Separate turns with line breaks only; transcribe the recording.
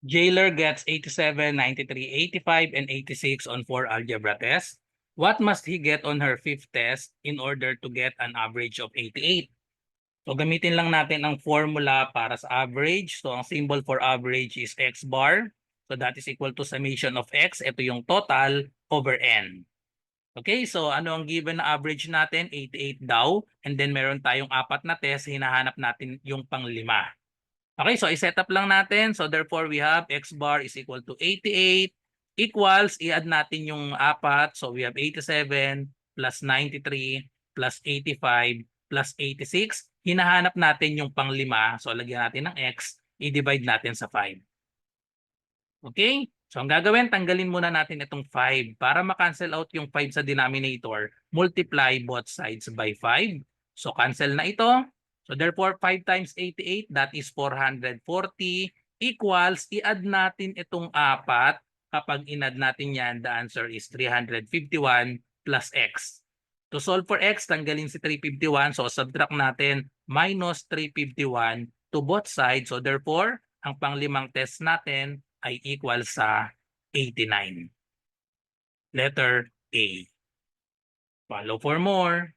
Jailer gets 87, 93, 85, and 86 on 4 algebra tests. What must he get on her 5th test in order to get an average of 88? So gamitin lang natin ang formula para sa average. So ang symbol for average is x bar. So that is equal to summation of x. Ito yung total over n. Okay, so ano ang given na average natin? 88 daw. And then meron tayong 4 na test. Hinahanap natin yung pang-5. Okay, so i-set up lang natin. So therefore, we have x bar is equal to 88 equals, i-add natin yung 4. So we have 87 plus 93 plus 85 plus 86. Hinahanap natin yung pang-5. So lagyan natin ng x. I-divide natin sa 5. Okay? So ang gagawin, tanggalin muna natin itong 5. Para ma-cancel out yung 5 sa denominator, multiply both sides by 5. So cancel na ito. So therefore, 5 times 88, that is 440 equals, i-add natin itong 4. Kapag in-add natin yan, the answer is 351 plus x. To solve for x, tanggalin si 351. So subtract natin minus 351 to both sides. So therefore, ang pang-5 test natin ay equal sa 89. Letter A. Follow for more.